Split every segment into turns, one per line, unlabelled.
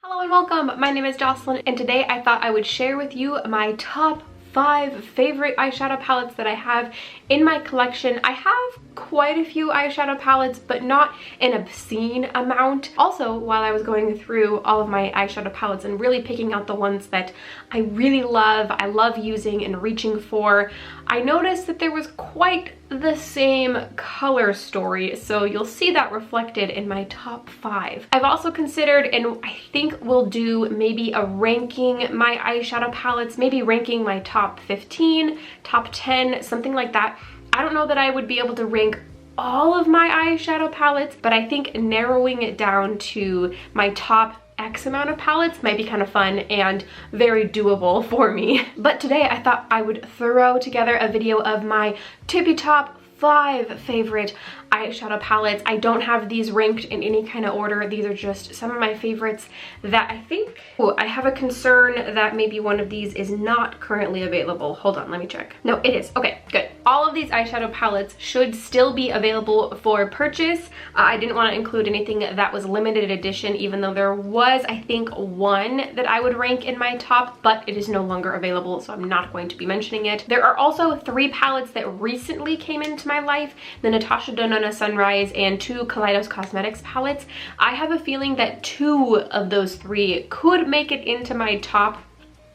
Hello and welcome. My name is Jocelyn and today I thought I would share with you my top 5 favorite eyeshadow palettes that I have in my collection. I have quite a few eyeshadow palettes, but not an obscene amount. Also, while I was going through all of my eyeshadow palettes and really picking out the ones that I really love, I love using and reaching for, I noticed that there was quite the same color story, so you'll see that reflected in my top 5. I've also considered, and I think we'll do maybe a ranking my eyeshadow palettes, maybe ranking my top 15, top 10, something like that. I don't know that I would be able to rank all of my eyeshadow palettes, but I think narrowing it down to my top X amount of palettes might be kind of fun and very doable for me. But today I thought I would throw together a video of my tippy top 5 favorite eyeshadow palettes. I don't have these ranked in any kind of order. These are just some of my favorites that I think... Oh, I have a concern that maybe one of these is not currently available. Hold on, let me check. No, it is. Okay, good. All of these eyeshadow palettes should still be available for purchase. I didn't want to include anything that was limited edition, even though there was, I think, one that I would rank in my top, but it is no longer available, so I'm not going to be mentioning it. There are also 3 palettes that recently came into my life, the Natasha Denona Sunrise and 2 Kaleidos Cosmetics palettes. I have a feeling that 2 of those 3 could make it into my top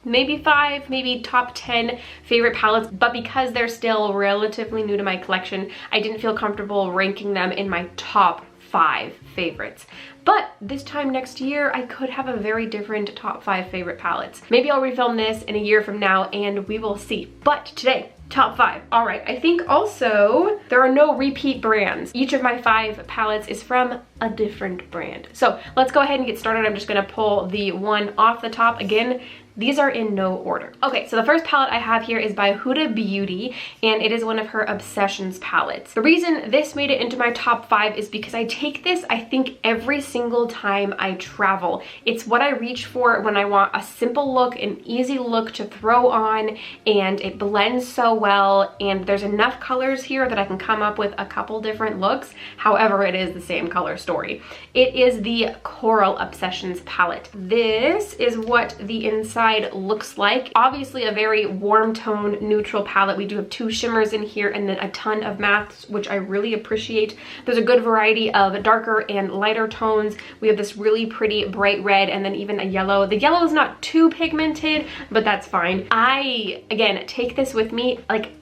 maybe 5, maybe top 10 favorite palettes, but because they're still relatively new to my collection, I didn't feel comfortable ranking them in my top 5 favorites. But this time next year, I could have a very different top 5 favorite palettes. Maybe I'll refilm this in a year from now and we will see. But today, top 5. All right, I think also there are no repeat brands. Each of my 5 palettes is from a different brand. So let's go ahead and get started. I'm just gonna pull the one off the top. Again, these are in no order. Okay, so the first palette I have here is by Huda Beauty, and it is one of her Obsessions palettes. The reason this made it into my top 5 is because I take this, I think, every single time I travel. It's what I reach for when I want a simple look, an easy look to throw on, and it blends so well, and there's enough colors here that I can come up with a couple different looks. However, it is the same color story. It is the Coral Obsessions palette. This is what the inside looks like. Obviously a very warm tone neutral palette. We do have 2 shimmers in here and then a ton of mattes, which I really appreciate. There's a good variety of darker and lighter tones. We have this really pretty bright red and then even a yellow. The yellow is not too pigmented, but that's fine. I, again, take this with me, like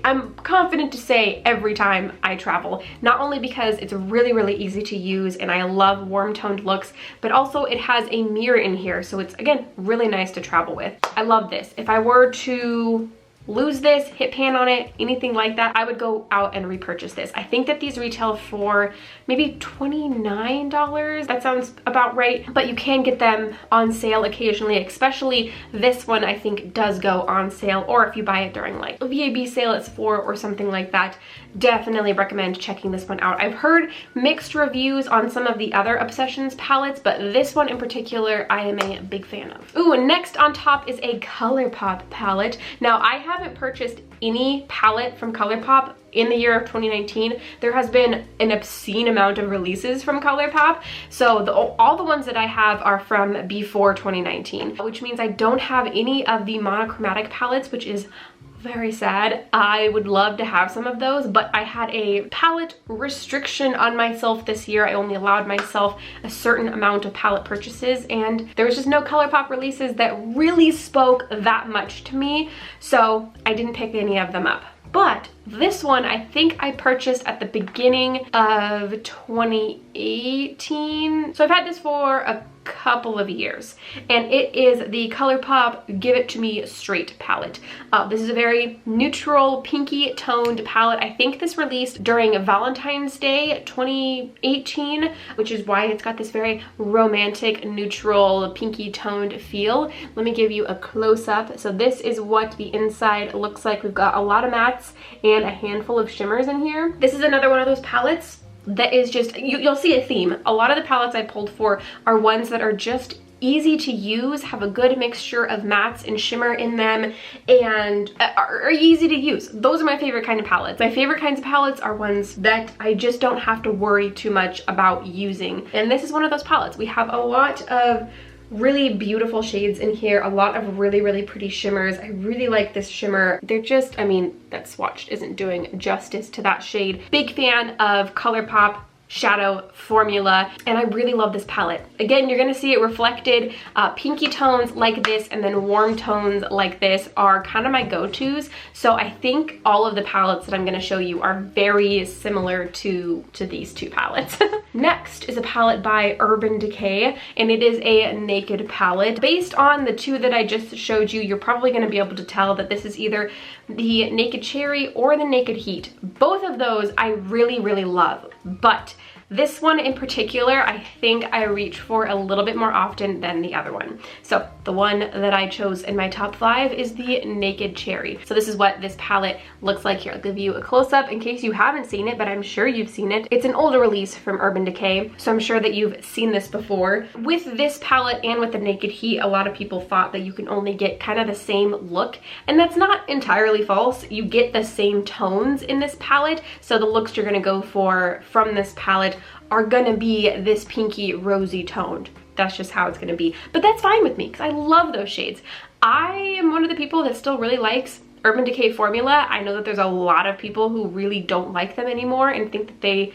I'm confident to say every time I travel, not only because it's really, really easy to use and I love warm toned looks, but also it has a mirror in here. So it's, again, really nice to travel with. I love this. If I were to lose this, hit pan on it, anything like that, I would go out and repurchase this. I think that these retail for maybe $29. That sounds about right, but you can get them on sale occasionally, especially this one I think does go on sale, or if you buy it during like a VAB sale at Sephora or something like that. Definitely recommend checking this one out. I've heard mixed reviews on some of the other Obsessions palettes, but this one in particular I am a big fan of. Ooh, and next on top is a Colourpop palette. Now I haven't purchased any palette from Colourpop in the year of 2019. There has been an obscene amount of releases from Colourpop, so all the ones that I have are from before 2019, which means I don't have any of the monochromatic palettes, which is very sad. I would love to have some of those, but I had a palette restriction on myself this year. I only allowed myself a certain amount of palette purchases, and there was just no Colourpop releases that really spoke that much to me, so I didn't pick any of them up. But this one I think I purchased at the beginning of 2018. So I've had this for a couple of years, and it is the Colourpop Give It To Me Straight palette. This is a very neutral pinky toned palette. I think this released during Valentine's Day 2018, which is why it's got this very romantic neutral pinky toned feel. Let me give you a close-up. So this is what the inside looks like. We've got a lot of mattes and a handful of shimmers in here. This is another one of those palettes that is just, you'll see a theme. A lot of the palettes I pulled for are ones that are just easy to use, have a good mixture of mattes and shimmer in them, and are easy to use. Those are my favorite kind of palettes. My favorite kinds of palettes are ones that I just don't have to worry too much about using. And this is one of those palettes. We have a lot of really beautiful shades in here, a lot of really pretty shimmers. I really like this shimmer. They're just, I mean, that swatch isn't doing justice to that shade. Big fan of Colourpop shadow formula, and I really love this palette. Again, you're gonna see it reflected. Pinky tones like this and then warm tones like this are kind of my go-tos, so I think all of the palettes that I'm gonna show you are very similar to these two palettes. Next is a palette by Urban Decay, and it is a naked palette. Based on the two that I just showed you, you're probably gonna be able to tell that this is either the Naked Cherry or the Naked Heat. Both of those I really love, but this one in particular, I think I reach for a little bit more often than the other one. So the one that I chose in my top 5 is the Naked Cherry. So this is what this palette looks like. Here, I'll give you a close-up in case you haven't seen it, but I'm sure you've seen it. It's an older release from Urban Decay, so I'm sure that you've seen this before. With this palette and with the Naked Heat, a lot of people thought that you can only get kind of the same look, and that's not entirely false. You get the same tones in this palette, so the looks you're gonna go for from this palette are gonna be this pinky rosy toned. That's just how it's gonna be. But that's fine with me because I love those shades. I am one of the people that still really likes Urban Decay formula. I know that there's a lot of people who really don't like them anymore and think that they,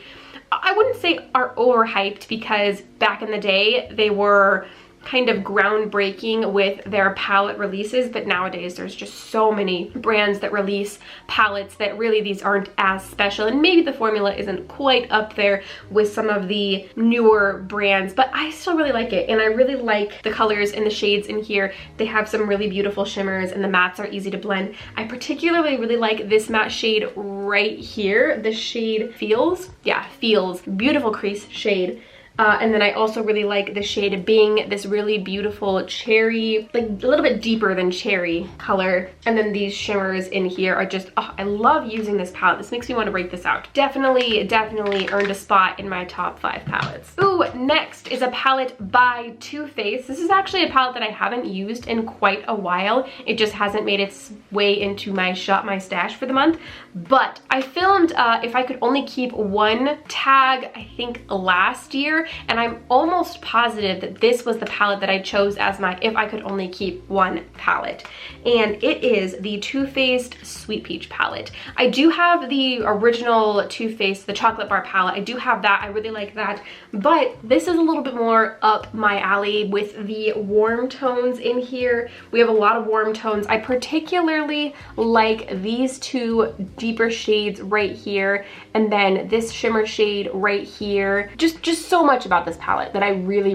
I wouldn't say are overhyped, because back in the day they were kind of groundbreaking with their palette releases, but nowadays there's just so many brands that release palettes that really these aren't as special, and maybe the formula isn't quite up there with some of the newer brands, but I still really like it, and I really like the colors and the shades in here. They have some really beautiful shimmers and the mattes are easy to blend. I particularly really like this matte shade right here. The shade Feels, yeah, Feels, beautiful crease shade. And then I also really like the shade being this really beautiful cherry, like a little bit deeper than cherry color. And then these shimmers in here are just, oh, I love using this palette. This makes me want to break this out. Definitely earned a spot in my top 5 palettes. Ooh, next is a palette by Too Faced. This is actually a palette that I haven't used in quite a while. It just hasn't made its way into my Shop My Stash for the month. But I filmed If I Could Only Keep One tag, I think last year, and I'm almost positive that this was the palette that I chose as my If I Could Only Keep One palette, and it is the Too Faced Sweet Peach palette. I do have the original Too Faced, the chocolate bar palette. I do have that. I really like that, but this is a little bit more up my alley with the warm tones in here. We have a lot of warm tones. I particularly like these two deeper shades right here, and then this shimmer shade right here. Just so much about this palette that I really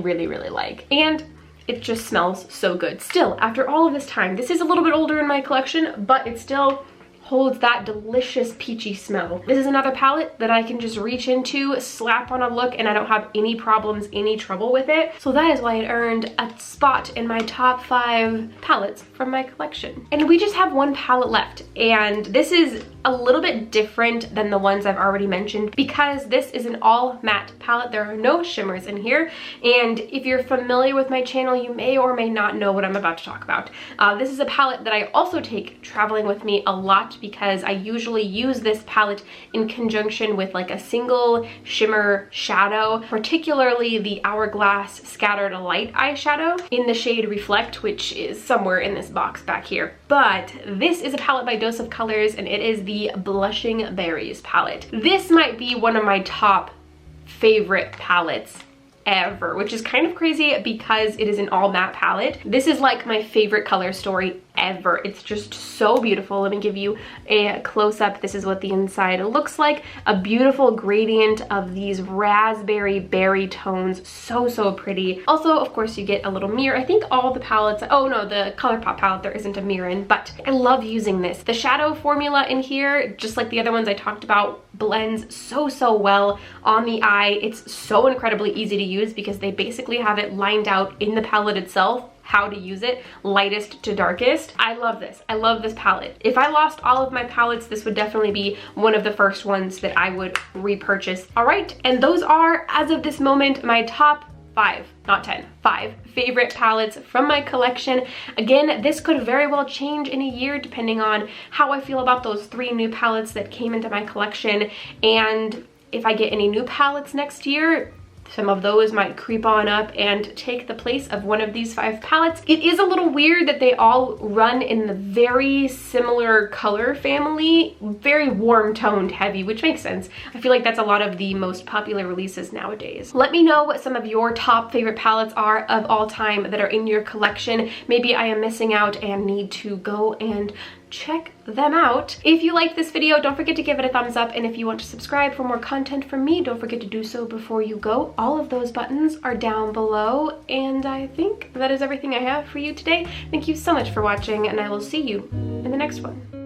like, and it just smells so good. Still, after all of this time, this is a little bit older in my collection, but it still holds that delicious peachy smell. This is another palette that I can just reach into, slap on a look, and I don't have any problems, any trouble with it. So that is why it earned a spot in my top 5 palettes from my collection. And we just have one palette left, and this is a little bit different than the ones I've already mentioned because this is an all matte palette. There are no shimmers in here, and if you're familiar with my channel, you may or may not know what I'm about to talk about. This is a palette that I also take traveling with me a lot because I usually use this palette in conjunction with like a single shimmer shadow, particularly the Hourglass Scattered Light eyeshadow in the shade Reflect, which is somewhere in this box back here. But this is a palette by Dose of Colors, and it is the Blushing Berries palette. This might be one of my top favorite palettes ever, which is kind of crazy because it is an all matte palette. This is like my favorite color story ever. It's just so beautiful. Let me give you a close-up. This is what the inside looks like. A beautiful gradient of these raspberry berry tones. So pretty. Also, of course, you get a little mirror. I think all the palettes, oh no, the Colourpop palette there isn't a mirror in, but I love using this. The shadow formula in here, just like the other ones I talked about, blends so well on the eye. It's so incredibly easy to use because they basically have it lined out in the palette itself, how to use it, lightest to darkest. I love this. I love this palette. If I lost all of my palettes, this would definitely be one of the first ones that I would repurchase. All right, and those are, as of this moment, my top 5, not 10, 5 favorite palettes from my collection. Again, this could very well change in a year depending on how I feel about those 3 new palettes that came into my collection, and if I get any new palettes next year, some of those might creep on up and take the place of one of these 5 palettes. It is a little weird that they all run in the very similar color family, very warm toned heavy, which makes sense. I feel like that's a lot of the most popular releases nowadays. Let me know what some of your top favorite palettes are of all time that are in your collection. Maybe I am missing out and need to go and check them out. If you liked this video, don't forget to give it a thumbs up, and if you want to subscribe for more content from me, don't forget to do so before you go. All of those buttons are down below, and I think that is everything I have for you today. Thank you so much for watching, and I will see you in the next one.